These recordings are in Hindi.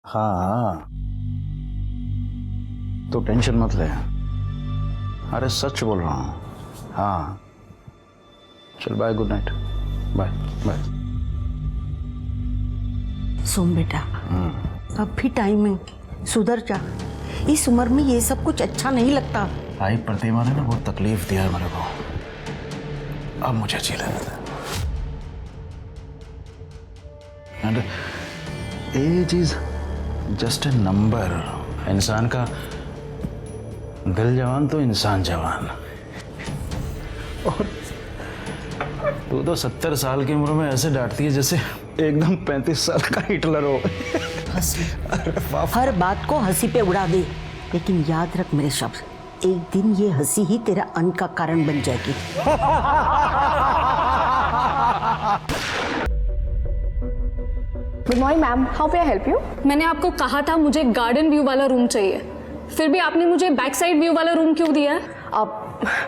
हाँ, तो टेंशन मत ले। अरे सच बोल रहा हूँ। हाँ चल bye, good night, bye bye. सुन बेटा, अब भी टाइम है, सुधर जा। इस उम्र में ये सब कुछ अच्छा नहीं लगता। भाई प्रतिमा ने ना बहुत तकलीफ दिया है मेरे को, अब मुझे अच्छी लगता है। And age is just a number. इंसान का दिल जवान तो इंसान जवान। और तू तो 70 साल की उम्र में ऐसे डांटती है जैसे एकदम 35 साल का हिटलर हो। हर बात को हंसी पे उड़ा दे, लेकिन याद रख मेरे शब्द, एक दिन ये हंसी ही तेरा अंत का कारण बन जाएगी। Good morning ma'am, how may I help you? मैंने आपको कहा था मुझे गार्डन व्यू वाला रूम चाहिए, फिर भी आपने मुझे बैक साइड व्यू वाला रूम क्यों दिया है?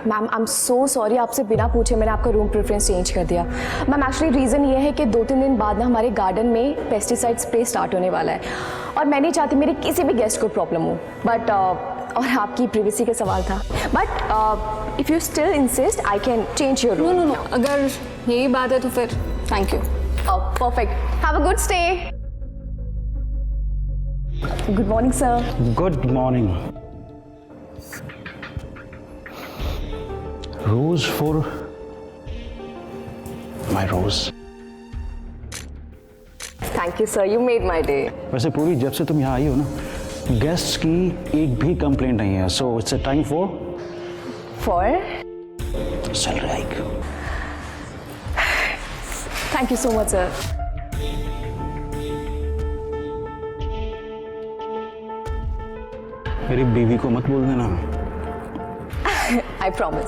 Ma'am I am so sorry, आपसे बिना पूछे मैंने आपका रूम प्रेफरेंस चेंज कर दिया। मैम एक्चुअली रीज़न ये है कि 2-3 दिन बाद ना हमारे गार्डन में पेस्टिसाइड स्प्रे स्टार्ट होने वाला है और मैं नहीं चाहती मेरे किसी भी गेस्ट को प्रॉब्लम हो। बट और आपकी प्रिवेसी का सवाल था, but if you still insist I can change your room. No, अगर यही बात है तो फिर thank you. Perfect, have a good stay. Good morning sir. Good morning. Rose for my rose. Thank you sir, you made my day. वैसे पूरी जब से तुम यहाँ आई हो ना, गेस्ट्स की एक भी कंप्लेंट नहीं है, so it's a time for salary hike. Thank you so much sir. मेरी बीवी को मत बोल देना। I promise.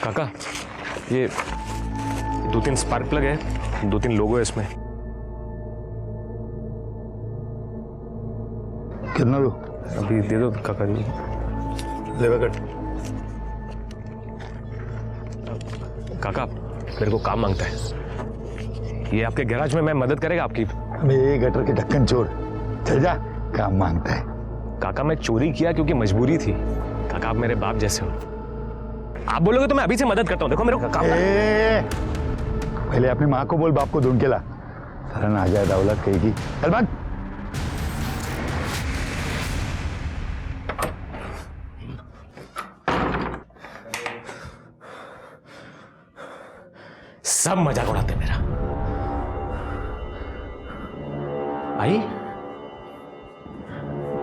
काका, ये 2-3 स्पार्क प्लग है, 2-3 लोगो है इसमें। कितना लो? अभी दे दो काका जी। लेगा कट। काका मेरे को काम मांगता है, ये आपके गैराज में मैं मदद करेगा आपकी? हमें ये गटर के ढक्कन छोड़, चल जा, काम मांगता है। काका मैं चोरी किया क्योंकि मजबूरी थी। काका आप मेरे बाप जैसे हो, आप बोलोगे तो मैं अभी से मदद करता हूँ। देखो मेरे को काम पहले अपनी माँ को बोल, बाप को ढूंढ के ला। सारा ना जाए दौलत कहेगी। चल भाग। सब मजाक उड़ाते मेरा। आई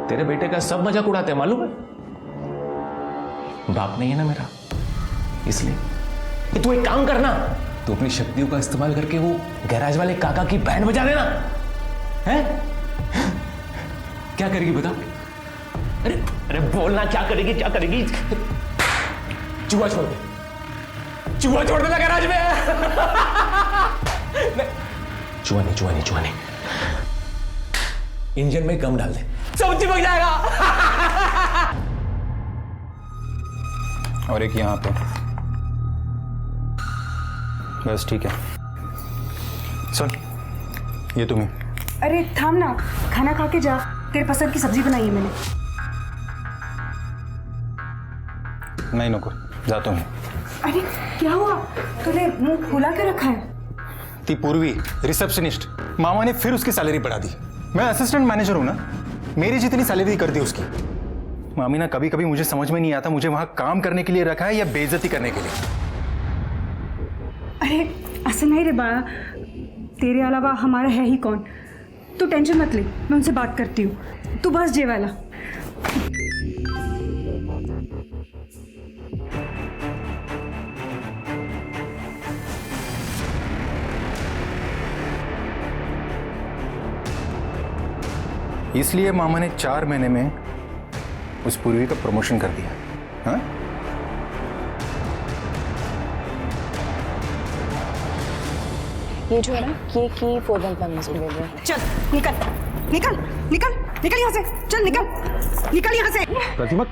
तेरे बेटे का सब मजाक उड़ाते हैं, मालूम है? बाप नहीं है ना मेरा, इसलिए कि तू एक काम करना, तू अपनी शक्तियों का इस्तेमाल करके वो गैराज वाले काका की बैंड बजा देना। हैं? क्या करेगी बता? अरे अरे बोलना, क्या करेगी, क्या करेगी? चूहा छोड़ दे, चूहा छोड़ देना गैराज में। चूहा नहीं, इंजन में गम डाल दे, सब चिपक जाएगा। और एक यहाँ पे, बस ठीक है। सुन, ये तुम्हें। अरे थाम ना, खाना खा के जा, तेरे पसंद की सब्जी बनाई है मैंने। नहीं नुकुर, जाता हूँ। अरे क्या हुआ, तूने मुंह फुला के रखा है? ती पूर्वी रिसेप्शनिस्ट, मामा ने फिर उसकी सैलरी बढ़ा दी। मैं असिस्टेंट मैनेजर हूं ना, मेरी जितनी सैलरी कर दी उसकी। मामी ना कभी कभी मुझे समझ में नहीं आता, मुझे वहां काम करने के लिए रखा है या बेइज्जती करने के लिए। अरे ऐसे नहीं रे बाळा, तेरे अलावा हमारा है ही कौन। तू टेंशन मत ले, मैं उनसे बात करती हूँ, तू बस जेवायला। इसलिए मामा ने 4 महीने में उस पूर्वी का प्रमोशन कर दिया। हाँ? ये जो है ना, ये की 411 मुझे ले लो। चल निकल निकल निकल निकल यहाँ से, चल निकल निकल यहाँ से। प्रतिमा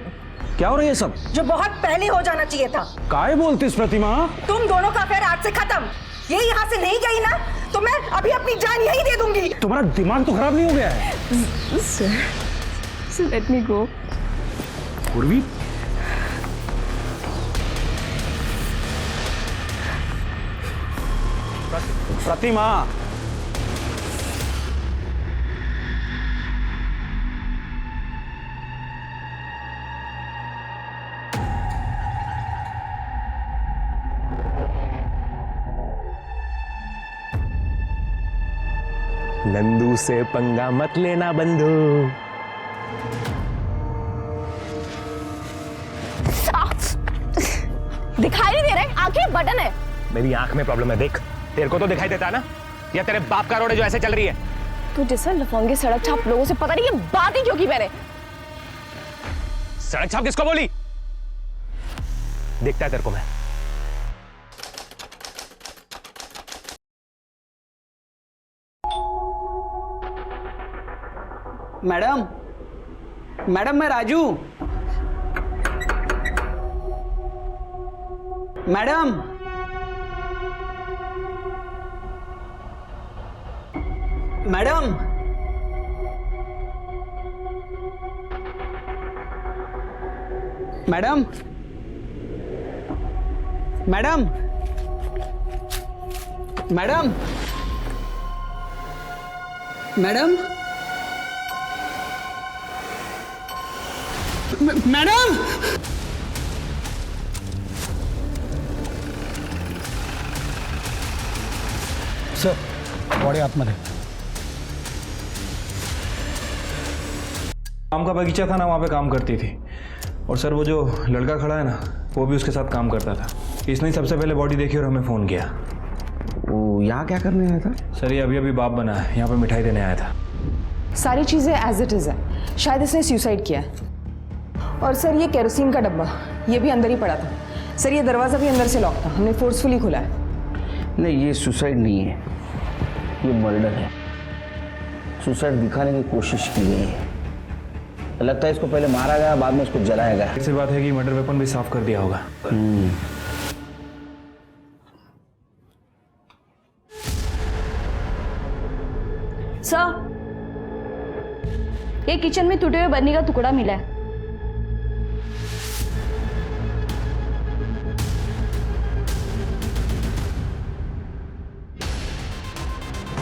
क्या हो रहा है ये सब? जो बहुत पहले हो जाना चाहिए था। काय बोलतीस प्रतिमा? तुम दोनों का अफेयर आज से खत्म। ये यहाँ से नहीं गई ना तो मैं अभी अपनी जान यही दे दूंगी। तुम्हारा दिमाग तो खराब नहीं हो गया है? सर लेट मी गो। पूर्वी, प्रतिमा, नंदू से पंगा मत लेना बंधु। दिखाई नहीं दे रहा है, आंखें बटन है। मेरी आंख में प्रॉब्लम है, देख तेरे को तो दिखाई देता है ना, या तेरे बाप का रोड है जो ऐसे चल रही है? तो जैसा लफंगे सड़क छाप लोगों से पता नहीं ये बात ही क्यों की मैंने। सड़क छाप किसको बोली? देखता है तेरे को मैं। मैडम, मैडम मैं Raju. Madam, madam, madam, madam, madam, madam, madam, sir body आतमध्ये. आम का बगीचा था ना, वहाँ पे काम करती थी। और सर वो जो लड़का खड़ा है ना, वो भी उसके साथ काम करता था। इसने ही सबसे पहले बॉडी देखी और हमें फ़ोन किया। वो यहाँ क्या करने आया था? सर ये अभी अभी बाप बना है, यहाँ पे मिठाई देने आया था। सारी चीजें एज इट इज है, शायद इसने सुसाइड किया है। और सर ये केरोसिन का डब्बा, ये भी अंदर ही पड़ा था। सर ये दरवाजा भी अंदर से लॉक था, हमने फोर्सफुली खुला है। नहीं, ये सुसाइड नहीं है, ये मर्डर है। सुसाइड दिखाने की कोशिश की गई है। लगता है इसको पहले मारा गया, बाद में इसको जलाया गया। ऐसी बात है कि मर्डर वेपन भी साफ कर दिया होगा। सर, ये किचन में टूटे हुए बर्नी का टुकड़ा मिला है।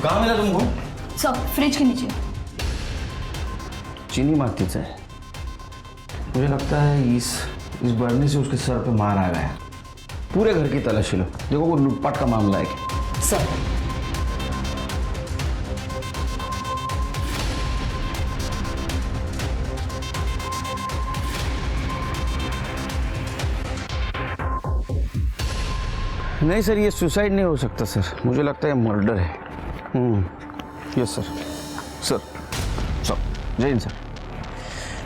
कहाँ मिला तुमको? सर, फ्रिज के नीचे। चीनी मार्केट है। मुझे लगता है इस बर्नी से उसके सर पे मार आ गया। पूरे घर की तलाशी लो, देखो वो लूटपाट का मामला है क्या। सर, नहीं सर, ये सुसाइड नहीं हो सकता सर, मुझे लगता है मर्डर है। Yes sir. सर सर जय हिंद सर।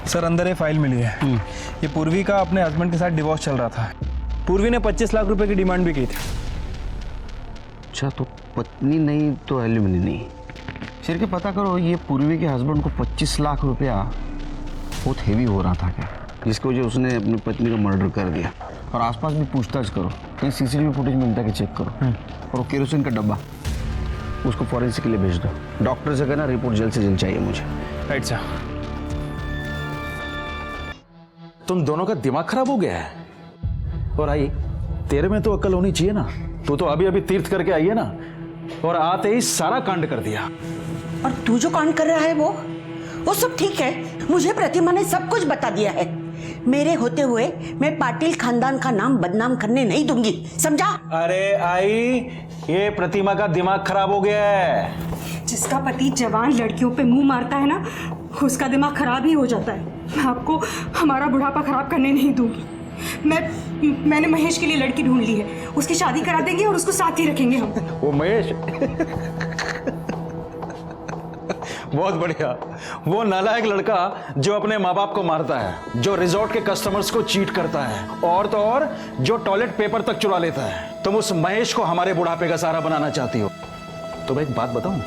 सर अंदर ये फाइल मिली है। ये पूर्वी का अपने हस्बैंड के साथ डिवोर्स चल रहा था। पूर्वी ने 25 लाख रुपए की डिमांड भी की थी। अच्छा, तो पत्नी नहीं तो एलिमनी नहीं। सिर के पता करो, ये पूर्वी के हस्बैंड को 25 लाख रुपया बहुत हेवी हो रहा था क्या, जिसकी वजह उसने अपनी पत्नी का मर्डर कर दिया। और आसपास भी पूछताछ करो, कहीं सीसीटीवी फुटेज मिलता है कि चेक करो। और वो केरोसिन का डब्बा, उसको फॉरेंसिक के लिए भेज दो। डॉक्टर से कहना रिपोर्ट जल्द से जल्द चाहिए मुझे। Right sir. तुम दोनों का दिमाग खराब हो गया है। और आई, तेरे में तो अक्ल होनी चाहिए ना। तू तो अभी अभी तीर्थ करके आई है ना, और आते ही सारा कांड कर दिया। और तू जो कांड कर रहा है वो सब ठीक है। मुझे प्रतिमा ने सब कुछ बता दिया है। मेरे होते हुए मैं पाटिल खानदान का नाम बदनाम करने नहीं दूंगी, समझा? अरे आई, ये प्रतिमा का दिमाग खराब हो गया है। जिसका पति जवान लड़कियों पे मुंह मारता है ना, उसका दिमाग खराब ही हो जाता है। मैं आपको हमारा बुढ़ापा खराब करने नहीं दूंगी। मैंने महेश के लिए लड़की ढूंढ ली है, उसकी शादी करा देंगे और उसको साथ ही रखेंगे हम। वो महेश बहुत बढ़िया। वो नालायक लड़का जो अपने माँ बाप को मारता है, जो रिजॉर्ट के कस्टमर्स को चीट करता है, और तो और जो टॉयलेट पेपर तक चुरा लेता है। तुम उस महेश को हमारे बुढ़ापे का सहारा बनाना चाहती हो। तो मैं एक बात बताऊं,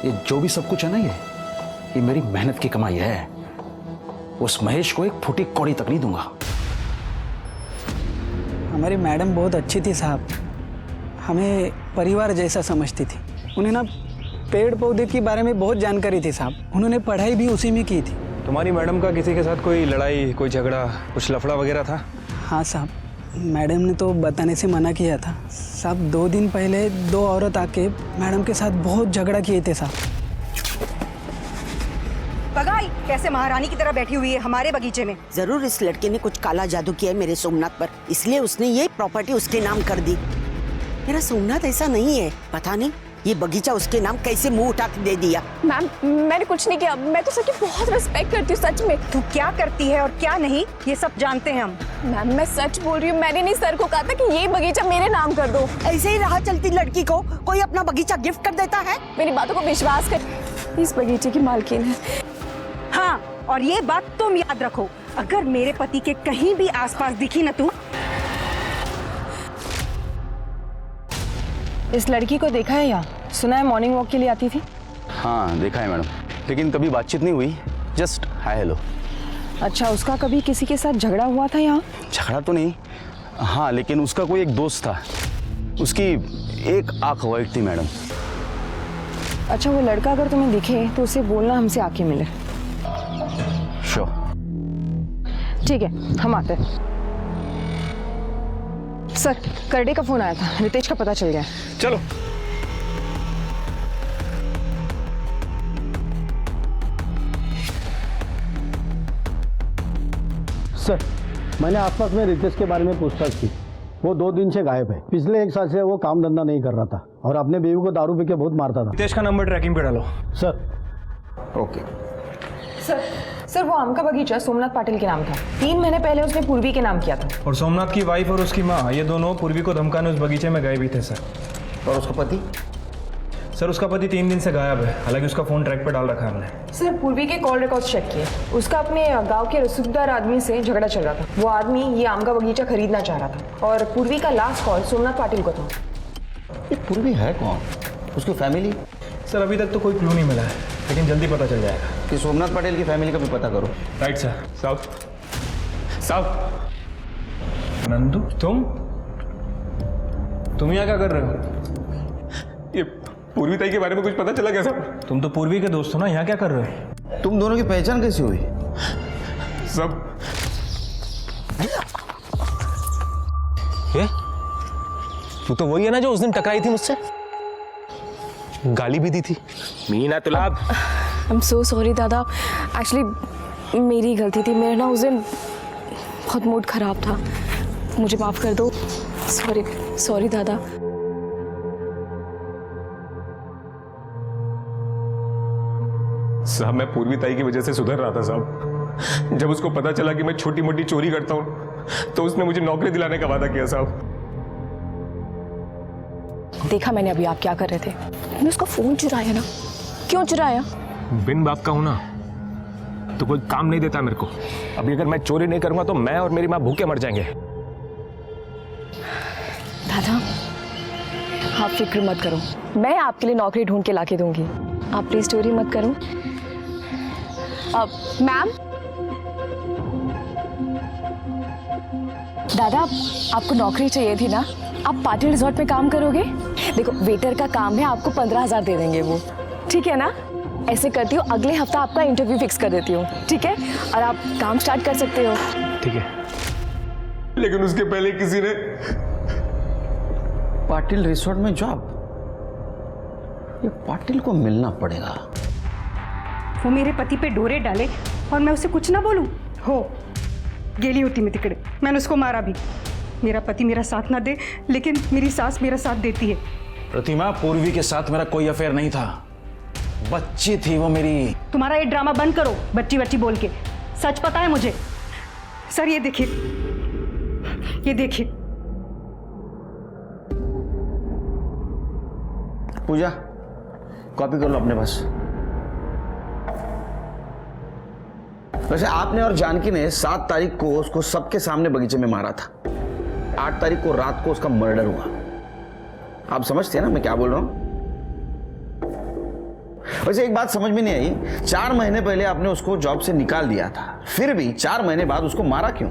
ये जो भी सब कुछ है ना, ये मेरी मेहनत की कमाई है। उस महेश को एक फुटी कौड़ी तक नहीं दूंगा। हमारी मैडम बहुत अच्छी थी साहब, हमें परिवार जैसा समझती थी। उन्हें ना पेड़ पौधे के बारे में बहुत जानकारी थी साहब, उन्होंने पढ़ाई भी उसी में की थी। तुम्हारी मैडम का किसी के साथ कोई लड़ाई, कोई झगड़ा, कुछ लफड़ा वगैरह था? हाँ साहब, मैडम ने तो बताने से मना किया था साहब। 2 दिन पहले 2 औरत आके मैडम के साथ बहुत झगड़ा किए थे साहब। पगाई कैसे महारानी की तरह बैठी हुई है हमारे बगीचे में। जरूर इस लड़के ने कुछ काला जादू किया है मेरे सोमनाथ पर, इसलिए उसने ये प्रॉपर्टी उसके नाम कर दी। मेरा सोमनाथ ऐसा नहीं है, पता नहीं ये बगीचा उसके नाम कैसे मुंह उठा के दे दिया। मैम मैंने कुछ नहीं किया, मैं तो सर की बहुत रिस्पेक्ट करती हूँ सच में। तू क्या करती है और क्या नहीं ये सब जानते हैं हम। मैम मैं सच बोल रही हूँ, मैंने नहीं सर को कहा था कि ये बगीचा मेरे नाम कर दो। ऐसे ही राह चलती लड़की को कोई अपना बगीचा गिफ्ट कर देता है? मेरी बातों को विश्वास कर, इस बगीचे की मालकिन है। हाँ, और ये बात तुम याद रखो, अगर मेरे पति के कहीं भी आसपास दिखी ना तू। इस लड़की को देखा है यहाँ? सुना है मॉर्निंग वॉक के लिए आती थी। हाँ देखा है मैडम, लेकिन कभी बातचीत नहीं हुई, जस्ट हाय हेलो। अच्छा, उसका कभी किसी के साथ झगड़ा हुआ था यहाँ? झगड़ा तो नहीं, हाँ लेकिन उसका कोई एक दोस्त था, उसकी एक आंख वाइट थी मैडम। अच्छा, वो लड़का अगर तुम्हें दिखे तो उसे बोलना हमसे आके मिले। श्योर। ठीक है, हम आते हैं। सर, करडे का फोन आया था, रितेश का पता चल गया। चलो। सर, मैंने आसपास में रितेश के बारे में पूछताछ की। वो 2 दिन से गायब है। पिछले 1 साल से वो काम धंधा नहीं कर रहा था और अपने बीवी को दारू पी के बहुत मारता था। रितेश का नंबर ट्रैकिंग पे डालो। सर। ओके। सर वो आम का बगीचा सोमनाथ पाटिल के नाम था। 3 महीने पहले उसने पूर्वी के नाम किया था। और सोमनाथ की वाइफ और उसकी माँ, ये दोनों पूर्वी को धमकाने उस बगीचे में गए भी थे सर। और उसका पति? सर उसका पति 3 दिन से गायब है, हालांकि उसका फोन ट्रैक पे डाल रखा है हमने। सर पूर्वी के कॉल रिकॉर्ड्स चेक किए, उसका अपने गांव के रसूखदार आदमी से झगड़ा चल रहा था। वो आदमी ये आम का बगीचा खरीदना चाह रहा था और पूर्वी का लास्ट कॉल सोमनाथ पाटिल को था। ये पूर्वी है कौन? उसकी फैमिली? सर अभी तक तो कोई क्लू नहीं मिला है, लेकिन जल्दी पता चल जाएगा। कि सोमनाथ पटेल की फैमिली का भी पता करो। Right sir. साहब नंदू, तुम यहाँ क्या कर रहे हो? ये पूर्वी ताई के बारे में कुछ पता चला क्या साहब? तुम तो पूर्वी के दोस्त हो ना, यहाँ क्या कर रहे हो? तुम दोनों की पहचान कैसे हुई? सब ये तू तो वही है ना जो उस दिन टकराई थी मुझसे, गाली भी दी थी। मीना तुलाब। आई एम सो सॉरी दादा, एक्चुअली मेरी गलती थी। मेरा ना उस दिन बहुत मूड खराब था, मुझे माफ़ कर दो। सॉरी दादा। साहब मैं पूर्वी ताई की वजह से सुधर रहा था साहब। जब उसको पता चला कि मैं छोटी मोटी चोरी करता हूँ तो उसने मुझे नौकरी दिलाने का वादा किया साहब। देखा मैंने अभी आप क्या कर रहे थे। मैंने उसका फोन चुराया ना। क्यों चुराया? बिन बाप का हूं ना तो कोई काम नहीं देता मेरे को। अभी अगर मैं चोरी नहीं करूंगा तो मैं और मेरी माँ भूखे मर जाएंगे। दादा आप फिक्र मत करो, मैं आपके लिए नौकरी ढूंढ के लाके दूंगी। आप प्लीज स्टोरी मत करो। मैम, दादा आपको नौकरी चाहिए थी ना, आप पाटिल रिजॉर्ट में काम करोगे? देखो वेटर का काम है, आपको 15,000 दे देंगे वो, ठीक है ना? ऐसे करती हूँ, अगले हफ्ता आपका इंटरव्यू फिक्स कर देती हूँ, ठीक है? और आप काम स्टार्ट कर सकते हो। ठीक है, लेकिन उसके पहले किसी ने पाटिल रिसोर्ट में जॉब? ये पाटिल को मिलना पड़ेगा। वो मेरे पति पे डोरे डाले और मैं उसे कुछ ना बोलूं? हो गेली होती मैं तिकड़े, मैंने उसको मारा भी। मेरा पति मेरा साथ ना दे, लेकिन मेरी सास मेरा साथ देती है। प्रतिमा, पूर्वी के साथ मेरा कोई अफेयर नहीं था, बच्ची थी वो मेरी। तुम्हारा ये ड्रामा बंद करो, बच्ची बच्ची बोल के। सच पता है मुझे। सर ये देखिए, ये देखिए। पूजा कॉपी कर लो अपने पास। वैसे आपने और जानकी ने 7 तारीख को उसको सबके सामने बगीचे में मारा था। 8 तारीख को रात को उसका मर्डर हुआ। आप समझते हैं ना मैं क्या बोल रहा हूं? वैसे एक बात समझ में नहीं आई, 4 महीने पहले आपने उसको जॉब से निकाल दिया था, फिर भी 4 महीने बाद उसको मारा क्यों?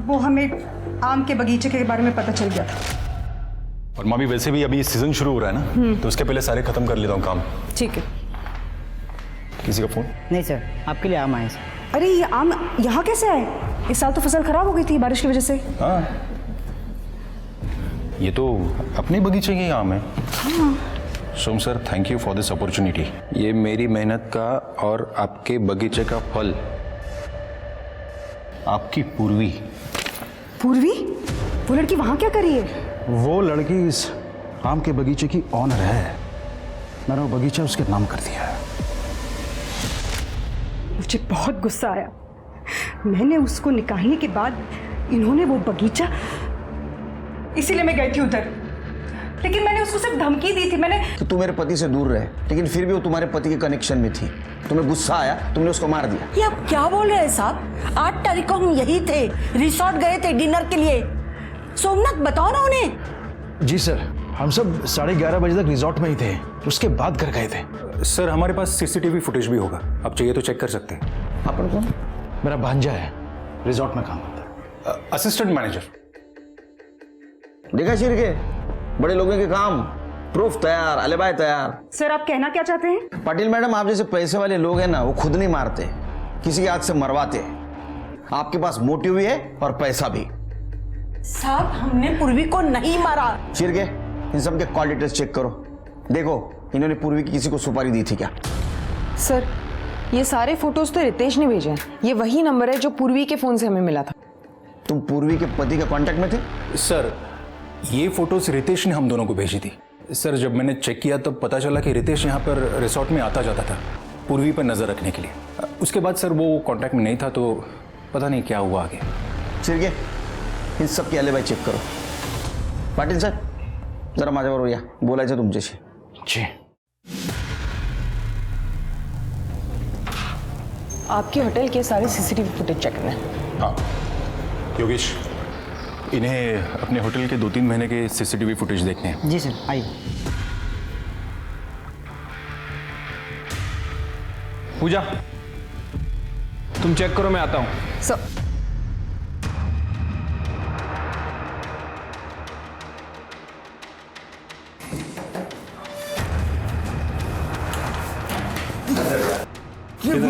वो हमें आम के बगीचे के बारे में पता चल गया था। और मामी वैसे भी अभी सीजन शुरू हो रहा है ना, तो उसके पहले सारे खत्म कर लेता हूँ काम। ठीक है। किसी का फोन? नहीं सर, आपके लिए आम आए सर। अरे ये आम यहाँ कैसे आए? इस साल तो फसल खराब हो गई थी बारिश की वजह से। हाँ, ये तो अपने बगीचे के आम है। Som sir, thank you for this opportunity. ये मेरी मेहनत का और आपके बगीचे का फल। आपकी पूर्वी। पूर्वी? वो लड़की वहाँ क्या करी है? वो लड़की इस आम के बगीचे की ऑनर है। मैंने वो बगीचा उसके नाम कर दिया है। मुझे बहुत गुस्सा आया। मैंने उसको निकालने के बाद इन्होंने वो बगीचा, इसीलिए मैं गई थी उधर। लेकिन मैंने उसको सिर्फ धमकी दी थी। मैंने कि तू मेरे पति से दूर रहे, लेकिन फिर भी वो तुम्हारे पति के कनेक्शन में थी। तुम्हें गुस्सा आया, तुमने उसको मार दिया। ये आप क्या बोल रहे हैं साहब? 8 तारीख को हम यही थे, रिसोर्ट गए थे डिनर के लिए। सोमनाथ बताओ ना उन्हें। जी सर, हम सब 11:30 बजे तक रिजॉर्ट में ही थे, उसके बाद घर गए थे। सर हमारे पास सीसीटीवी फुटेज भी होगा, आप चाहिए तो चेक कर सकते हैं। अपन कौन? मेरा भांजा है, रिजॉर्ट में काम करता है। Assistant manager. देखा शिरके, बड़े लोगों के काम, प्रूफ तैयार, अलिबाई तैयार। सर आप कहना क्या चाहते हैं? पाटिल मैडम, आप जैसे पैसे वाले लोग हैं ना, वो खुद नहीं मारते, किसी के हाथ से मरवाते। आपके पास मोटिव भी है और पैसा भी। साहब हमने पूर्वी को नहीं मारा। शिरके, इन सब के कॉल डिटेल्स चेक करो, देखो इन्होंने पूर्वी की किसी को सुपारी दी थी क्या? सर ये सारे फोटोज तो रितेश ने भेजे हैं। ये वही नंबर है जो पूर्वी के फोन से हमें मिला था। तुम पूर्वी के पति के कांटेक्ट में थे? सर ये फोटोज रितेश ने हम दोनों को भेजी थी। सर जब मैंने चेक किया तब पता चला कि रितेश यहाँ पर रिसोर्ट में आता जाता था पूर्वी पर नजर रखने के लिए। उसके बाद सर वो कांटेक्ट में नहीं था, तो पता नहीं क्या हुआ आगे। शिरके, इन सब की अलिबाई चेक करो। पाटिल सर जरा माझ्याबरोबर या, बोलायचं तुमच्याशी। जी। आपके होटल के सारे सीसीटीवी फुटेज चेक करना है। हाँ योगेश, इन्हें अपने होटल के 2-3 महीने के सीसीटीवी फुटेज देखने हैं। जी सर, आइए। पूजा तुम चेक करो, मैं आता हूँ। सर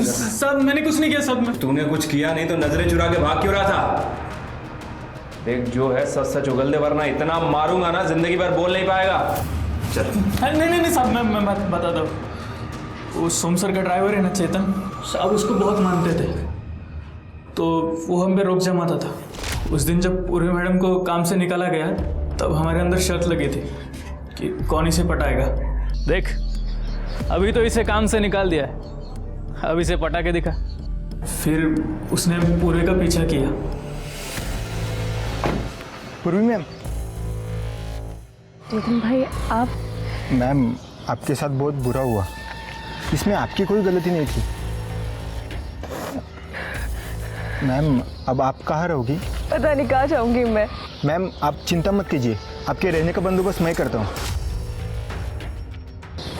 सब मैंने कुछ नहीं किया। सब तूने कुछ किया नहीं तो नजरें चुरा के भाग क्यों रहा था? देख जो है सच सच उगल दे, वरना इतना मारूंगा ना जिंदगी भर बोल नहीं पाएगा। चल। नहीं साहब, मैं बता दो। वो सोम सर का ड्राइवर है ना चेतन साहब, उसको बहुत मानते थे, तो वो हम पे रोक जमाता था। उस दिन जब पूर्वी मैडम को काम से निकाला गया तब हमारे अंदर शर्त लगी थी कि कौन इसे पटाएगा। देख अभी तो इसे काम से निकाल दिया है, अब इसे पटा के दिखा। फिर उसने पूर्वी का पीछा किया। पूर्वी मैम। चेतन भाई आप? मैम आपके साथ बहुत बुरा हुआ, इसमें आपकी कोई गलती नहीं थी। मैम अब आप कहाँ रहोगी? पता नहीं कहाँ जाऊंगी मैं। मैम आप चिंता मत कीजिए, आपके रहने का बंदोबस्त मैं करता हूँ।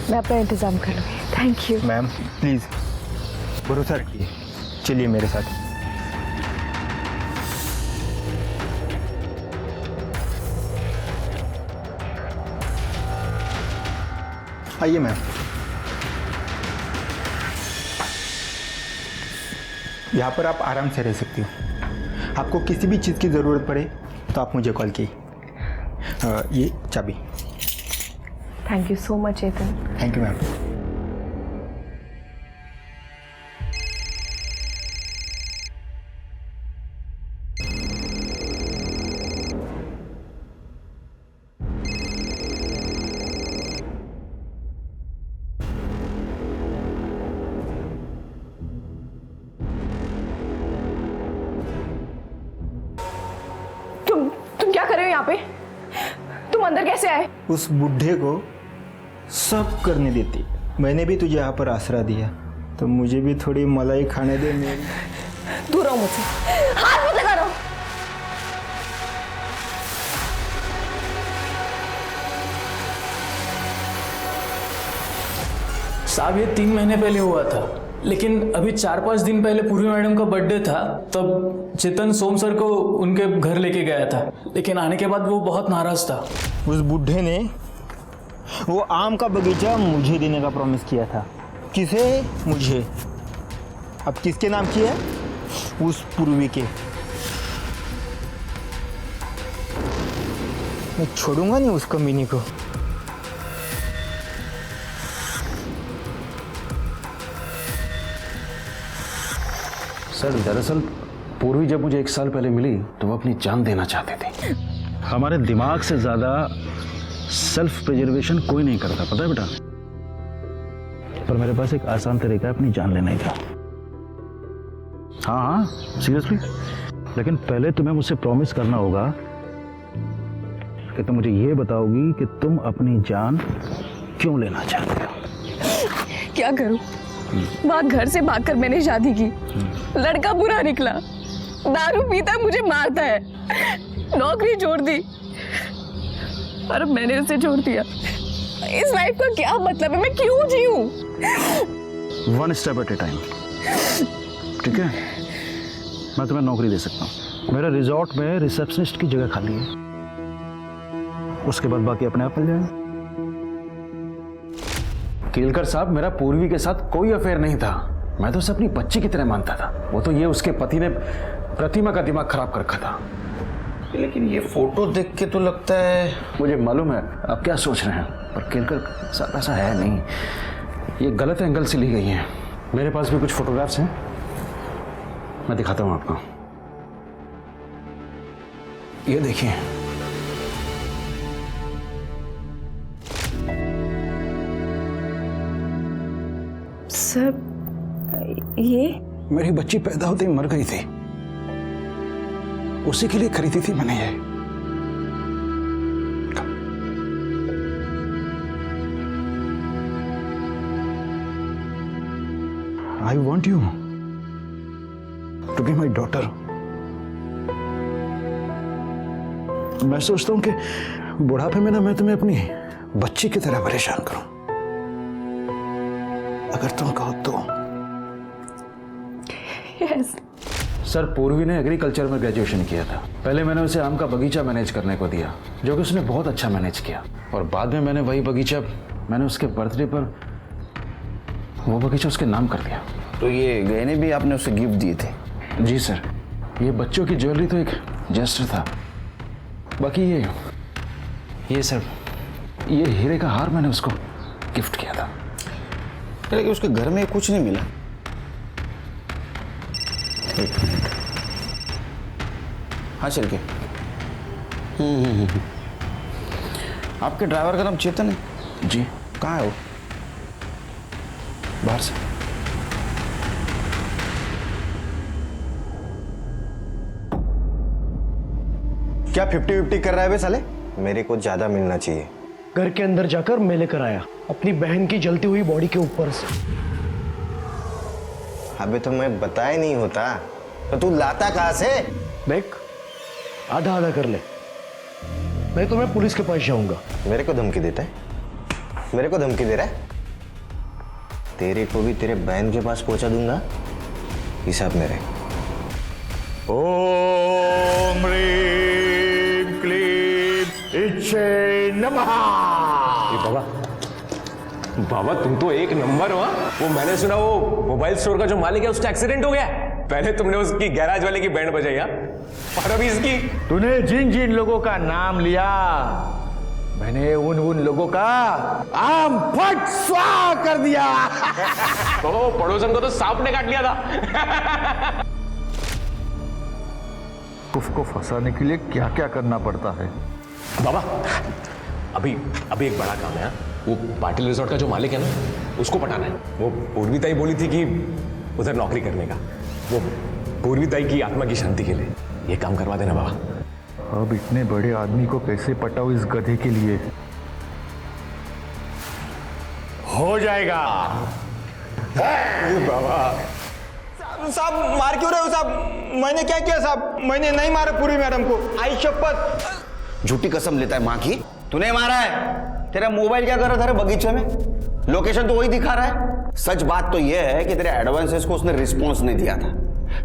मैं अपना इंतजाम कर लूँगी। थैंक यू मैम प्लीज़ भरोसा रखिए, चलिए मेरे साथ। आइए मैम। यहाँ पर आप आराम से रह सकती हो। आपको किसी भी चीज़ की ज़रूरत पड़े तो आप मुझे कॉल कीजिए। ये चाबी। Thank you so much Chetan. Thank you ma'am. तुम क्या कर रहे हो यहाँ पे? तुम अंदर कैसे आए? उस बुढ़े को सब करने देती, मैंने भी तुझे यहाँ पर आसरा दिया, तो मुझे भी थोड़ी मलाई खाने दे मेरी। दूर रहो मुझसे, हाथ मत लगा रहो। साहब ये 3 महीने पहले हुआ था, लेकिन अभी 4-5 दिन पहले पूर्वी मैडम का बर्थडे था, तब चेतन सोम सर को उनके घर लेके गया था, लेकिन आने के बाद वो बहुत नाराज था। उस बुढ़े ने वो आम का बगीचा मुझे देने का प्रॉमिस किया था। किसे? मुझे। अब किसके नाम किया? उस पूर्वी के। मैं छोड़ूंगा नहीं उस कमीनी को। सर दरअसल पूर्वी जब मुझे 1 साल पहले मिली तो वो अपनी जान देना चाहते थे। हमारे दिमाग से ज्यादा सेल्फ प्रिजर्वेशन कोई नहीं करता, पता है बेटा। पर मेरे पास एक आसान तरीका है अपनी जान लेने का। हाँ सीरियसली। लेकिन पहले तुम्हें मुझसे प्रॉमिस करना होगा कि तुम मुझे ये बताओगी कि तुम अपनी जान क्यों लेना चाहते हो। क्या करूं? वहाँ घर से भागकर मैंने शादी की, लड़का बुरा निकला, दारू पीता मुझे मारता है, नौकरी छोड़ दी और अब मैंने उसे छोड़ दिया। इस लाइफ का क्या मतलब है? मैं क्यों जीऊं? 1 स्टेप एट ए टाइम, ठीक है? मैं तुम्हें नौकरी दे सकता हूँ। मेरा रिजॉर्ट में रिसेप्शनिस्ट की जगह खाली है, उसके बाद बाकी अपने आप मिल जाएगा। केलकर साहब, मेरा पूर्वी के साथ कोई अफेयर नहीं था। मैं तो उसे अपनी बच्ची की तरह मानता था। वो तो ये उसके पति ने प्रतिमा का दिमाग खराब कर रखा था। लेकिन ये फोटो देख के तो लगता है। मुझे मालूम है आप क्या सोच रहे हैं, पर केलकर साहब ऐसा है नहीं। ये गलत एंगल से ली गई हैं। मेरे पास भी कुछ फोटोग्राफ्स हैं, मैं दिखाता हूं आपको। ये देखिए, सर ये मेरी बच्ची पैदा होते ही मर गई थी, उसी के लिए खरीदी थी मैंने ये। I want you to be my daughter. मैं सोचता हूं कि बुढ़ापे में ना मैं तुम्हें अपनी बच्ची की तरह परेशान करूं। अगर तुम कहो तो। यस। सर पूर्वी ने एग्रीकल्चर में ग्रेजुएशन किया था। पहले मैंने उसे आम का बगीचा मैनेज करने को दिया, जो कि उसने बहुत अच्छा मैनेज किया। और बाद में मैंने वही बगीचा, मैंने उसके बर्थडे पर वो बगीचा उसके नाम कर दिया। तो ये गहने भी आपने उसे गिफ्ट दिए थे? जी सर, ये बच्चों की ज्वेलरी तो एक जेस्टर था। बाकी ये सर, ये हीरे का हार मैंने उसको गिफ्ट किया था। लेकिन उसके घर में कुछ नहीं मिला। एक मिनट। हाँ चल के। आपके ड्राइवर का नाम चेतन है? जी। कहाँ है वो? बाहर से। क्या 50-50 कर रहा है बे साले? मेरे को ज्यादा मिलना चाहिए। घर के अंदर जाकर मैं लेकर आया अपनी बहन की जलती हुई बॉडी के ऊपर से। अबे तो मैं बताया नहीं होता तो तू लाता कहाँ से? देख, आधा आधा कर ले, मैं तुम्हें पुलिस के पास जाऊंगा। मेरे को धमकी देता है? मेरे को धमकी दे रहा है? तेरे को भी तेरे बहन के पास पहुंचा दूंगा, हिसाब मेरे। ओम ह्रीं क्लीं इच्छे नमः। बाबा तुम तो एक नंबर हो। वो मैंने सुना वो मोबाइल स्टोर का जो मालिक है उसका एक्सीडेंट हो गया। पहले तुमने उसकी गैराज वाले की बैंड बजाई और अभी इसकी। तूने जिन जिन लोगों का नाम लिया, मैंने उन लोगों का आम फट स्वाहा कर दिया। तो पड़ोसन को तो सांप ने काट लिया था। उसको फंसाने के लिए क्या क्या करना पड़ता है बाबा। अभी एक बड़ा काम है। वो पाटिल रिजॉर्ट का जो मालिक है ना, उसको पटाना है। वो पूर्वीताई बोली थी कि उधर नौकरी करने का, वो पूर्वीताई की आत्मा की शांति के लिए ये काम करवा देना बाबा। अब इतने बड़े आदमी को कैसे पटाओ इस गधे के लिए? हो जाएगा। बाबा साहब मार क्यों रहे हो साहब? मैंने क्या किया साहब? मैंने नहीं मारा पूरी मैडम को, आई शपथ। झूठी कसम लेता है माँ की। तूने मारा है? तेरा मोबाइल क्या कर रहा था रे बगीचे में? लोकेशन तो वही दिखा रहा है। सच बात तो यह है कि तेरे एडवांसेस को उसने रिस्पॉन्स नहीं दिया था।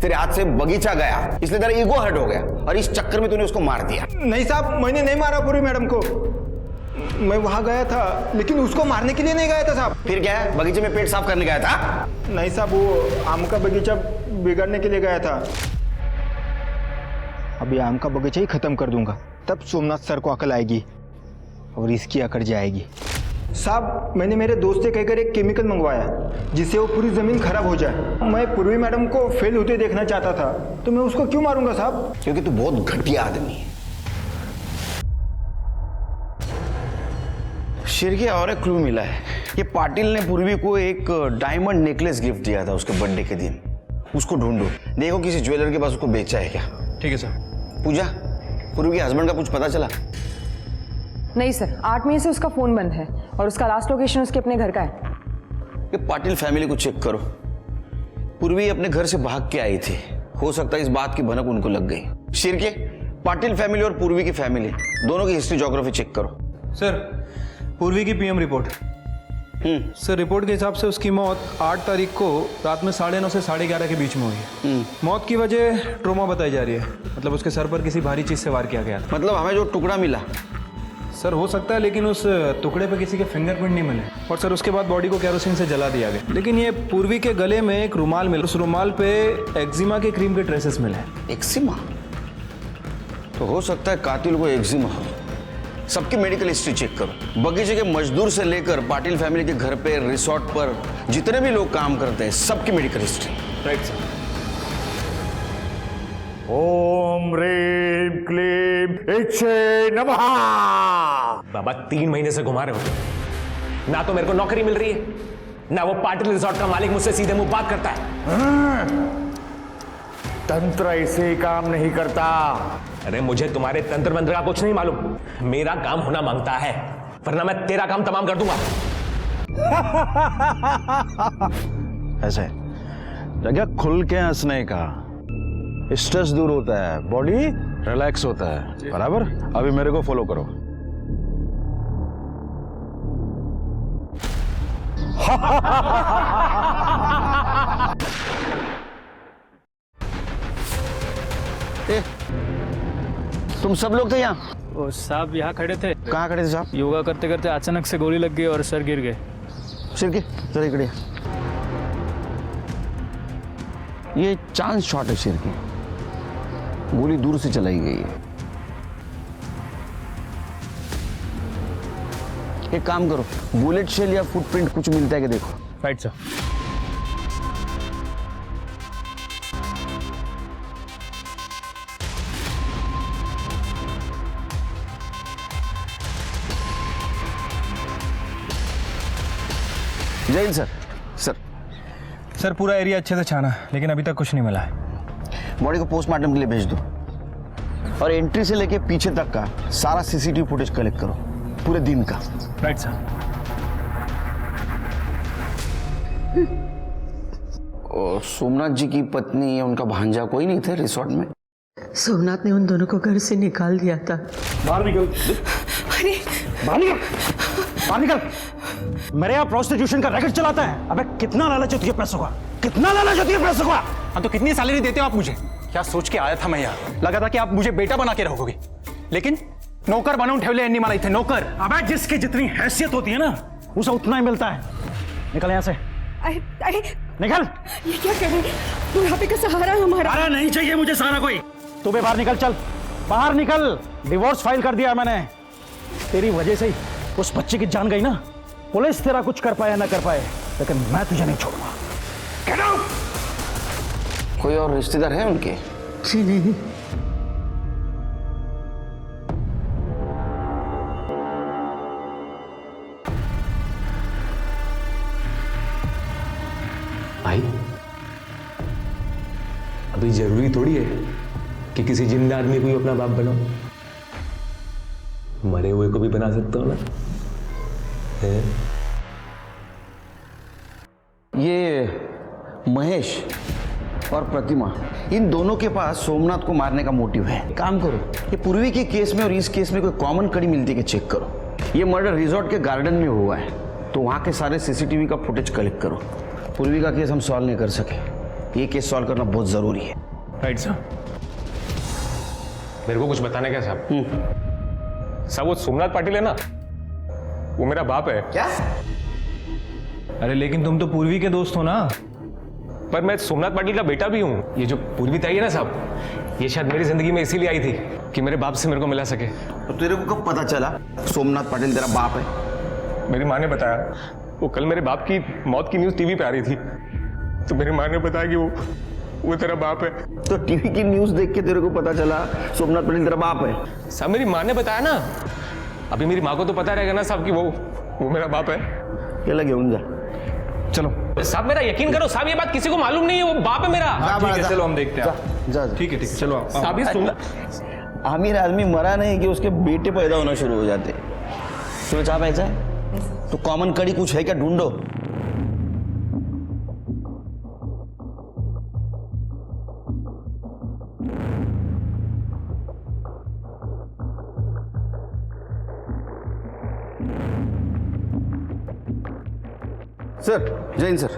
तेरे हाथ से बगीचा गया, इसलिए तेरा ईगो हर्ट हो गया और इस चक्कर में तूने उसको मार दिया। नहीं साहब, मैंने नहीं मारा पूरी मैडम को। मैं वहां गया था लेकिन उसको मारने के लिए नहीं गया था साहब। फिर क्या है, बगीचे में पेट साफ करने गया था? नहीं साहब, वो आम का बगीचा बिगाड़ने के लिए गया था। अभी आम का बगीचा ही खत्म कर दूंगा, तब सोमनाथ सर को अकल आएगी और इसकी अकड़ जाएगी। साहब, मैंने मेरे दोस्त से कहकर एक केमिकल मंगवाया जिससे वो पूरी जमीन खराब हो जाए। मैं पूर्वी मैडम को फेल होते देखना चाहता था, तो मैं उसको क्यों मारूंगा साहब? क्योंकि तू बहुत घटिया आदमी है। शिरके और एक क्लू मिला है। ये पाटिल ने पूर्वी को एक डायमंड नेकलेस गिफ्ट दिया था उसके बर्थडे के दिन। उसको ढूंढो, देखो किसी ज्वेलर के पास उसको बेचा है क्या। ठीक है सर। पूजा, पूर्वी के हस्बैंड का कुछ पता चला? नहीं सर, 8 मई से उसका फ़ोन बंद है और उसका लास्ट लोकेशन उसके अपने घर का है। ये पाटिल फैमिली को चेक करो। पूर्वी अपने घर से भाग के आई थी, हो सकता है इस बात की भनक उनको लग गई। शिरके, पाटिल फैमिली और पूर्वी की फैमिली दोनों की हिस्ट्री ज्योग्राफी चेक करो। सर, पूर्वी की पीएम रिपोर्ट। सर, रिपोर्ट के हिसाब से उसकी मौत 8 तारीख को रात में 9:30 से 11:30 के बीच में हुई है। मौत की वजह ट्रोमा बताई जा रही है, मतलब उसके सर पर किसी भारी चीज से वार किया गया था। मतलब हमें जो टुकड़ा मिला? सर, हो सकता है, लेकिन उस टुकड़े पे किसी के फिंगरप्रिंट नहीं मिले। और सर, उसके बाद बॉडी को केरोसिन से जला दिया गया। लेकिन ये पूर्वी के गले में एक रुमाल मिला, उस रुमाल पे एक्जिमा के क्रीम के ट्रेसेस मिले। एक्जिमा? तो हो सकता है कातिल को एक्जिमा हो। सबकी मेडिकल हिस्ट्री चेक करो। बगीचे के मजदूर से लेकर पाटिल फैमिली के घर पे, रिसोर्ट पर जितने भी लोग काम करते हैं, सबकी मेडिकल हिस्ट्री। Right sir. ओम ह्रीं क्लीं इच्छे नमः। बाबा 3 महीने से घुमा रहे हो, ना तो मेरे को नौकरी मिल रही है, ना वो पाटिल रिसोर्ट का मालिक मुझसे सीधे मुंह बात करता है। तंत्र ऐसे काम नहीं करता। अरे मुझे तुम्हारे तंत्र मंत्र का कुछ नहीं मालूम, मेरा काम होना मांगता है, वरना मैं तेरा काम तमाम कर दूंगा। ऐसे जगह खुल के हंसने का, स्ट्रेस दूर होता है, बॉडी रिलैक्स होता है। बराबर? अभी मेरे को फॉलो करो। तुम सब लोग थे यहाँ? वो साहब यहाँ खड़े थे। कहाँ खड़े थे साहब? योगा करते करते अचानक से गोली लग गई और सर गिर गए। शिरके, जरा इकड़े। ये चांस शॉट है शिरके, गोली दूर से चलाई गई है। एक काम करो, बुलेट शेल या फुटप्रिंट कुछ मिलता है कि देखो। Right sir. जय हिंद सर। सर, पूरा एरिया अच्छे से छाना, लेकिन अभी तक कुछ नहीं मिला है। बॉडी को पोस्टमार्टम के लिए भेज दो और एंट्री से लेके पीछे तक का सारा सीसीटीवी फुटेज कलेक्ट करो, पूरे दिन का। Right sir. और सोमनाथ जी की पत्नी या उनका भांजा कोई नहीं थे रिसोर्ट में? सोमनाथ ने उन दोनों को घर से निकाल दिया था। बाहर निकल। अरे बाहर निकल, बाहर निकल। मेरे यहाँ प्रोस्टिट्यूशन का रैकेट चलाता है। अबे कितना लालच है तुझे पैसों का, कितना लालच है तुझे पैसों का। हाँ, तो कितनी सैलरी देते हो आप मुझे? क्या सोच के आया था मैं यहाँ? लगा था कि आप मुझे बेटा बना के रखोगे, लेकिन नौकर बनूं ठेवले एन्नी मला इथे नौकर। अबे जिसकी जितनी हैसियत होती है ना, उसे उतना ही मिलता है। निकल यहाँ से, अरे निकल। ये क्या कर रहे हैं? बुढ़ापे का सहारा हमारा। अरे नहीं चाहिए मुझे सहारा कोई। तू भी बाहर निकल, चल बाहर निकल। डिवोर्स फाइल कर दिया मैंने, तेरी वजह से ही उस बच्चे की जान गई ना। पुलिस तेरा कुछ कर पाया ना कर पाए, लेकिन मैं तुझे नहीं छोड़ूंगा। Get out! कोई और रिश्तेदार है उनके? जी नहीं। भाई, अभी जरूरी थोड़ी है कि किसी जिंदा आदमी को ही अपना बाप बनाओ, मरे हुए को भी बना सकते हो ना। ये महेश और प्रतिमा, इन दोनों के पास सोमनाथ को मारने का मोटिव है। काम करो, ये पूर्वी के केस में और इस केस में कोई कॉमन कड़ी मिलती है कि चेक करो। ये मर्डर रिजॉर्ट के गार्डन में हुआ है, तो वहाँ के सारे सीसीटीवी का फुटेज कलेक्ट करो। पूर्वी का केस हम सॉल्व नहीं कर सके, ये केस सॉल्व करना बहुत ज़रूरी है। राइट साहब। मेरे को कुछ बताना क्या साहब? साहब वो सोमनाथ पाटिल है ना, वो मेरा बाप है। क्या? अरे लेकिन तुम तो पूर्वी के दोस्त हो ना। पर मैं सोमनाथ पाटिल का बेटा भी हूँ। ये जो पूर्वी ताई है ना साहब, ये शायद मेरी जिंदगी में इसीलिए आई थी कि मेरे बाप से मेरे को मिला सके। तो तेरे को कब पता चला सोमनाथ पाटिल तेरा बाप है? मेरी माँ ने बताया। वो कल मेरे बाप की मौत की न्यूज़ टीवी पे आ रही थी, तो मेरी माँ ने बताया कि वो तेरा बाप है। तो टीवी की न्यूज़ देख के तेरे को पता चला सोमनाथ पाटिल तेरा बाप है? साहब मेरी माँ ने बताया ना। अभी मेरी माँ को तो पता रहेगा ना साहब कि वो मेरा बाप है। क्या लगे उन जा, चलो साहब मेरा यकीन करो साहब, ये बात किसी को मालूम नहीं है, वो बाप है मेरा। ठीक है चलो हम देखते हैं। जा ठीक है चलो आप। साहब ये सुन, आमिर आदमी मरा नहीं कि उसके बेटे पैदा होना शुरू हो जाते। तुम्हें चाह ऐसा है तो कॉमन कड़ी कुछ है क्या, ढूंढो। सर जैन सर,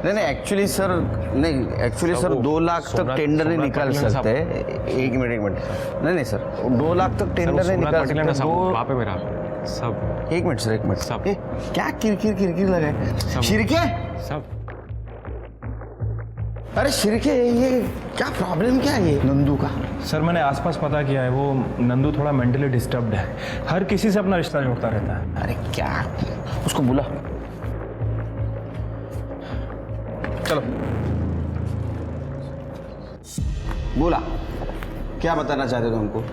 नहीं एक्चुअली सर, नहीं एक्चुअली सर 2 लाख तक टेंडर नहीं निकाल सकते। एक मिनट नहीं सर, 2 लाख तक टेंडर नहीं निकाल सकते। बाप है मेरा सब। एक मिनट सर, एक मिनट सब। क्या किरकिर लगा है? शिरके सब। अरे शिरके, ये क्या प्रॉब्लम क्या है ये नंदू का? सर मैंने आसपास पता किया है, वो नंदू थोड़ा मेंटली डिस्टर्ब्ड है, हर किसी से अपना रिश्ता जोड़ता रहता है। अरे क्या, उसको बुला। चलो बोला, क्या बताना चाहते हो हमको?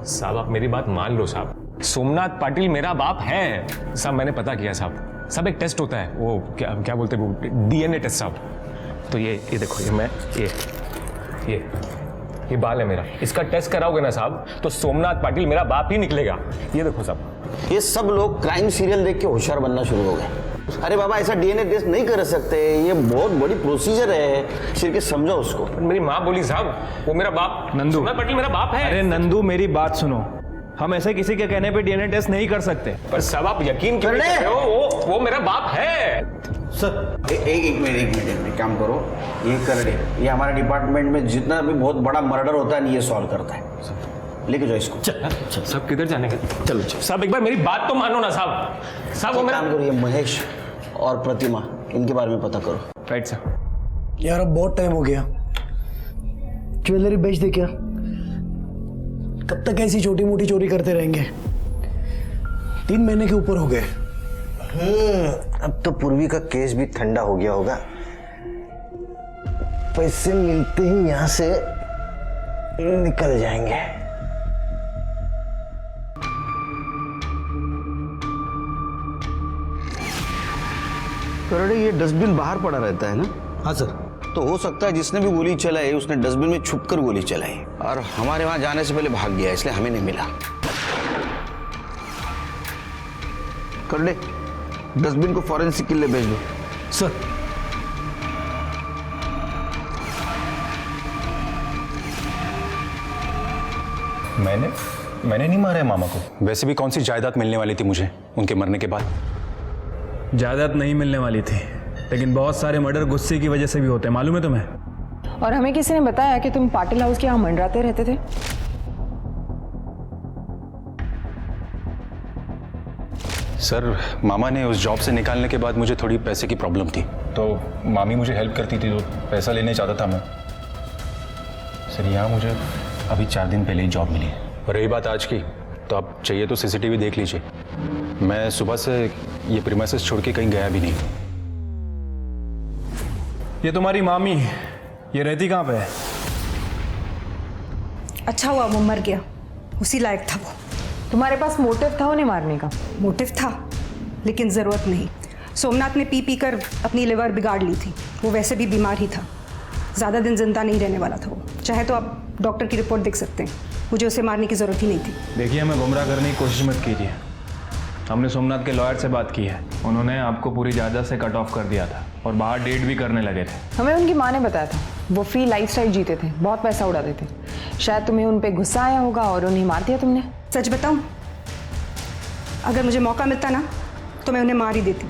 साहब आप मेरी बात मान लो साहब, सोमनाथ पाटिल मेरा बाप है साहब। मैंने पता किया साहब। सब एक टेस्ट होता है, वो क्या बोलते हैं, वो DNA टेस्ट साहब। तो ये देखो, ये बाल है मेरा, इसका टेस्ट कराओगे ना साहब तो सोमनाथ पाटिल मेरा बाप ही निकलेगा। ये देखो साहब। ये सब लोग क्राइम सीरियल देख के होशियार बनना शुरू हो गए। अरे बाबा ऐसा DNA टेस्ट नहीं कर सकते, ये बहुत बड़ी प्रोसीजर है। सिर्फ समझो उसको। मेरी माँ बोली साहब वो मेरा बाप, नंदू सोमनाथ पाटिल मेरा बाप है। अरे नंदू मेरी बात सुनो, हम ऐसे किसी के कहने पे DNA टेस्ट नहीं कर सकते। पर साहब आप यकीन क्यों नहीं कर रहे हो? वो मेरा बाप है सर। एक मिनट काम करो, ये कर दे। ये हमारे डिपार्टमेंट में जितना भी बहुत बड़ा मर्डर होता है ये सॉल्व करता है। लेके जाओ इसको। सब किधर जाने का? चलो साहब एक बार मेरी बात तो मानो ना साहब। साहब वो मेरा काम करो, ये महेश और प्रतिमा इनके बारे में पता करो। राइट साहब। यार अब बहुत टाइम हो गया, ज्वेलरी बेच दे क्या? कब तक ऐसी छोटी मोटी चोरी करते रहेंगे? 3 महीने के ऊपर हो गए। अब तो पूर्वी का केस भी ठंडा हो गया होगा। पैसे मिलते ही यहां से निकल जाएंगे। करोड़े, ये डस्टबिन बाहर पड़ा रहता है ना? हाँ सर। तो हो सकता है जिसने भी गोली चलाई उसने डस्टबिन में छुपकर गोली चलाई और हमारे वहां जाने से पहले भाग गया, इसलिए हमें नहीं मिला। करोड़े, डस्टबिन को फॉरेंसिक के लिए भेज दो। सर। मैंने नहीं मारा है मामा को। वैसे भी कौन सी जायदाद मिलने वाली थी मुझे उनके मरने के बाद? जायदाद नहीं मिलने वाली थी, लेकिन बहुत सारे मर्डर गुस्से की वजह से भी होते हैं, मालूम है तुम्हें? और हमें किसी ने बताया कि तुम पाटिल हाउस के यहाँ मंडराते रहते थे। सर मामा ने उस जॉब से निकालने के बाद मुझे थोड़ी पैसे की प्रॉब्लम थी, तो मामी मुझे हेल्प करती थी, तो पैसा लेने चाहता था मैं। सर यहाँ मुझे अभी 4 दिन पहले ही जॉब मिली है। और रही बात आज की, तो आप चाहिए तो CCTV देख लीजिए। मैं सुबह से ये प्रीमाइसेस छोड़ के कहीं गया भी नहीं। ये तुम्हारी मामी, ये रहती कहाँ पे है? अच्छा हुआ वो मर गया, उसी लायक था वो। तुम्हारे पास मोटिव था उन्हें मारने का? मोटिव था, लेकिन ज़रूरत नहीं। सोमनाथ ने पी कर अपनी लिवर बिगाड़ ली थी, वो वैसे भी बीमार ही था, ज़्यादा दिन जिंदा नहीं रहने वाला था वो। चाहे तो आप डॉक्टर की रिपोर्ट देख सकते हैं, मुझे उसे मारने की ज़रूरत ही नहीं थी। देखिए हमें गुमराह करने की कोशिश मत कीजिए। हमने सोमनाथ के लॉयर से बात की है, उन्होंने आपको पूरी जायदाद से कट ऑफ कर दिया था और बाहर डेट भी करने लगे थे। हमें उनकी माँ ने बताया था वो फ्री लाइफस्टाइल जीते थे, बहुत पैसा उड़ाते थे। शायद तुम्हें उन पे गुस्सा आया होगा और उन्हें मार दिया तुमने। सच बताऊं, अगर मुझे मौका मिलता ना तो मैं उन्हें मार ही देती,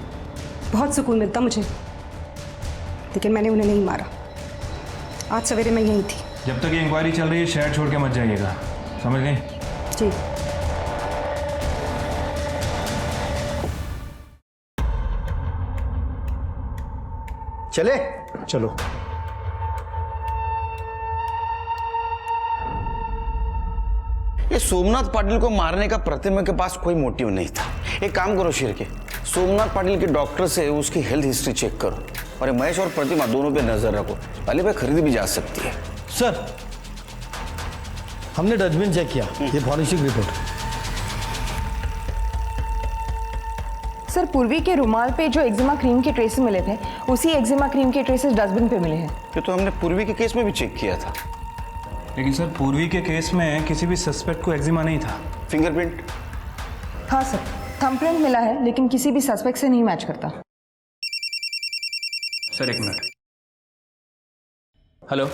बहुत सुकून मिलता मुझे, लेकिन मैंने उन्हें नहीं मारा। आज सवेरे मैं यहीं थी। जब तक ये इंक्वायरी चल रही है शहर छोड़ के मत जाइएगा, समझ गए? जी। चले चलो। ये सोमनाथ पाटिल को मारने का प्रतिमा के पास कोई मोटिव नहीं था। एक काम करो शिर्के, सोमनाथ पाटिल के डॉक्टर से उसकी हेल्थ हिस्ट्री चेक करो और महेश और प्रतिमा दोनों पे नजर रखो, पहले पे खरीदी भी जा सकती है। सर, हमने डस्टबिन चेक किया, ये फॉरेंसिक रिपोर्ट। सर, पूर्वी के रुमाल पे जो एक्जिमा क्रीम के ट्रेसेस मिले थे, उसी एक्जिमा क्रीम के ट्रेसेस डस्टबिन पे मिले हैं। ये तो हमने पूर्वी के केस में भी चेक किया था। लेकिन सर पूर्वी के केस में किसी भी सस्पेक्ट को एक्जिमा नहीं था। फिंगरप्रिंट? हाँ सर, थंबप्रिंट मिला है लेकिन किसी भी सस्पेक्ट से नहीं मैच करता। सर एक मिनट। हेलो,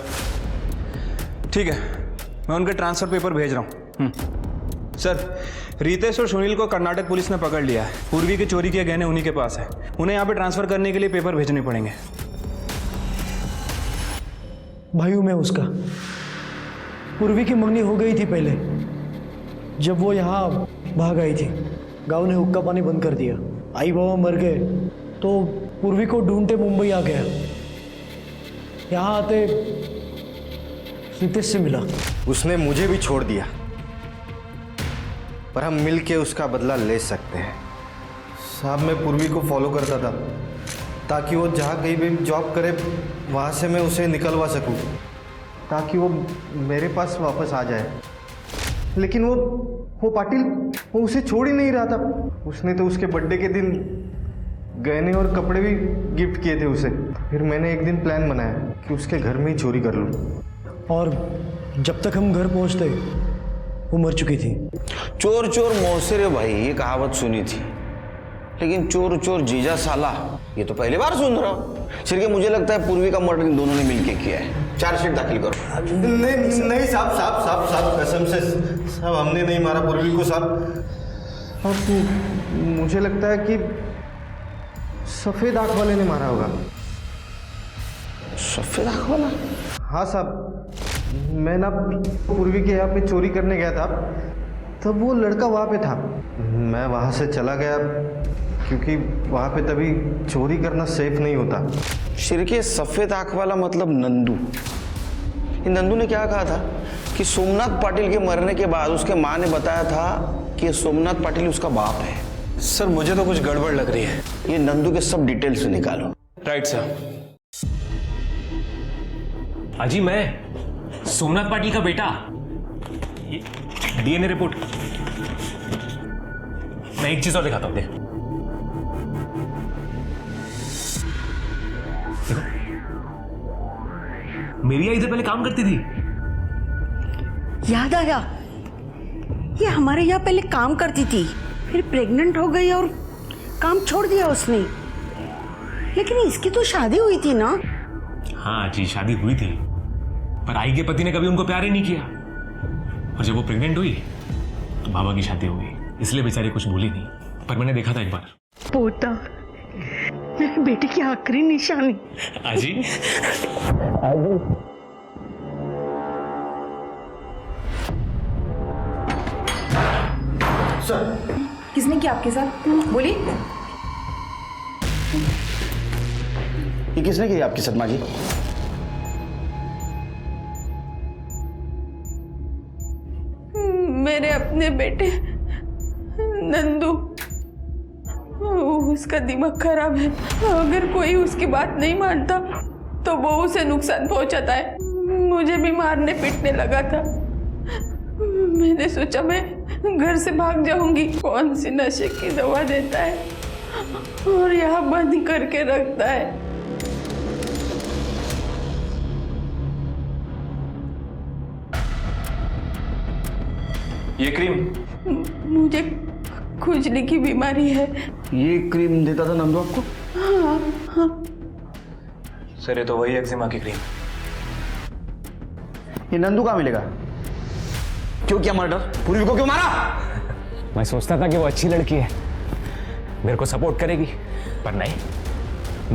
ठीक है, मैं उनके ट्रांसफर पेपर भेज रहा हूँ। सर, रितेश और सुनील को कर्नाटक पुलिस ने पकड़ लिया है। पूर्वी के चोरी के गहने उन्हीं के पास है। उन्हें यहाँ पे ट्रांसफर करने के लिए पेपर भेजने पड़ेंगे। भाई हूँ मैं उसका। पूर्वी की मंगनी हो गई थी पहले, जब वो यहाँ भाग आई थी। गांव ने हुक्का पानी बंद कर दिया, आई बाबा मर गए तो पूर्वी को ढूंढते मुंबई आ गया। यहाँ आते रितेश से मिला। उसने मुझे भी छोड़ दिया, पर हम मिल के उसका बदला ले सकते हैं। साहब, मैं पूर्वी को फॉलो करता था ताकि वो जहाँ कहीं भी जॉब करे वहाँ से मैं उसे निकलवा सकूँ, ताकि वो मेरे पास वापस आ जाए। लेकिन वो पाटिल, वो उसे छोड़ ही नहीं रहा था। उसने तो उसके बर्थडे के दिन गहने और कपड़े भी गिफ्ट किए थे उसे। फिर मैंने एक दिन प्लान बनाया कि उसके घर में ही चोरी कर लूँ। और जब तक हम घर पहुंचते वो मर चुकी थी। चोर चोर मौसेरे भाई, ये कहावत सुनी थी, लेकिन चोर चोर जीजा साला ये तो पहली बार सुन रहा हूँ। सिर्फ मुझे लगता है पूर्वी का मर्डर इन दोनों ने मिलके किया है। चार्जशीट दाखिल करो। नहीं साहब, कसम से साहब, हमने नहीं मारा पूर्वी को साहब। मुझे लगता है कि सफेद आंख वाले ने मारा होगा। सफेद आंख वाला? हाँ साहब, मैं ना पूर्वी के यहाँ पे चोरी करने गया था, तब वो लड़का वहाँ पे था। मैं वहाँ से चला गया क्योंकि वहाँ पे तभी चोरी करना सेफ नहीं होता। शिरके, सफेद आंख वाला मतलब नंदू। नंदू ने क्या कहा था कि सोमनाथ पाटिल के मरने के बाद उसके माँ ने बताया था कि सोमनाथ पाटिल उसका बाप है। सर मुझे तो कुछ गड़बड़ लग रही है। ये नंदू के सब डिटेल्स निकालो। Right sir. अजी, मैं सोमनाथ पाटिल का बेटा। DNA report. मैं एक चीज और दिखाता हूं, देखो। मेरी इधर पहले काम करती थी। याद आया, ये हमारे यहाँ पहले काम करती थी, फिर प्रेग्नेंट हो गई और काम छोड़ दिया उसने। लेकिन इसकी तो शादी हुई थी ना? हाँ जी, शादी हुई थी, पर आई के पति ने कभी उनको प्यार ही नहीं किया। और जब वो प्रेग्नेंट हुई तो बाबा की शादी हो गई, इसलिए बेचारी कुछ भूली नहीं। पर मैंने देखा था एक बार। पोता, मेरे बेटे की आखिरी निशानी। आजी, सर, किसने किया आपके साथ? बोलिए। ये किसने किया आपके साथ माँ जी? मेरे अपने बेटे नंदू, उसका दिमाग खराब है। अगर कोई उसकी बात नहीं मानता तो वो उसे नुकसान पहुंचाता है। मुझे भी मारने पीटने लगा था। मैंने सोचा मैं घर से भाग जाऊंगी। कौन सी नशे की दवा देता है और यहाँ बंद करके रखता है। ये क्रीम? मुझे खुजली की बीमारी है। ये क्रीम देता था नंदू आपको? हाँ हाँ। सर ये तो वही एक्जिमा की क्रीम। ये नंदू कहाँ मिलेगा? क्यों किया मर्डर? पूर्वी को क्यों मारा? मैं सोचता था कि वो अच्छी लड़की है, मेरे को सपोर्ट करेगी, पर नहीं,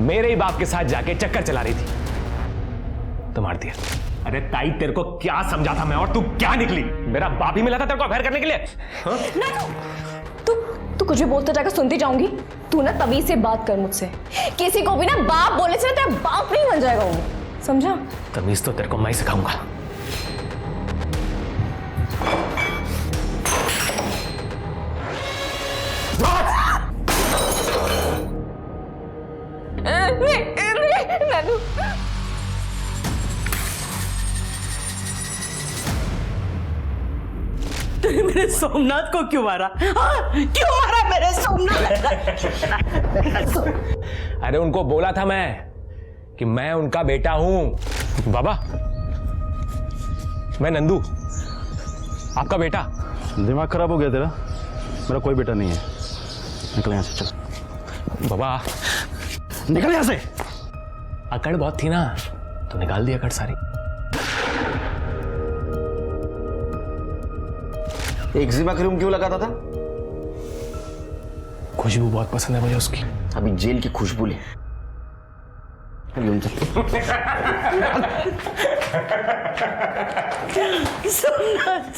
मेरे ही बाप के साथ जाके चक्कर चला रही थी तो मार दिया। अरे ताई, तेरे को क्या समझा था मैं, और तू क्या निकली? मेरा बाप ही मिला था तेरे को अफेयर करने के लिए। हाँ? तू कुछ भी बोलता जाकर सुनती जाऊंगी। तू ना तभी से बात कर मुझसे। किसी को भी ना बाप बोले से तेरा बाप नहीं बन जाएगा वो, समझा? तमीज तो तेरे को मैं सिखाऊंगा। नानू, तूने मेरे सोमनाथ को क्यों मारा? हाँ? क्यों मारा मेरे सोमनाथ? अरे उनको बोला था मैं कि मैं उनका बेटा हूं। बाबा, मैं नंदू, आपका बेटा। दिमाग खराब हो गया तेरा? मेरा कोई बेटा नहीं है। निकल यहां से, चल। बाबा निकल यहां से। अकड़ बहुत थी ना, तो निकाल दी अकड़ सारी। एक्जिमा क्रीम क्यों लगाता था? खुशबू बहुत पसंद है मुझे उसकी। अभी जेल की खुशबू ले। सोमनाथ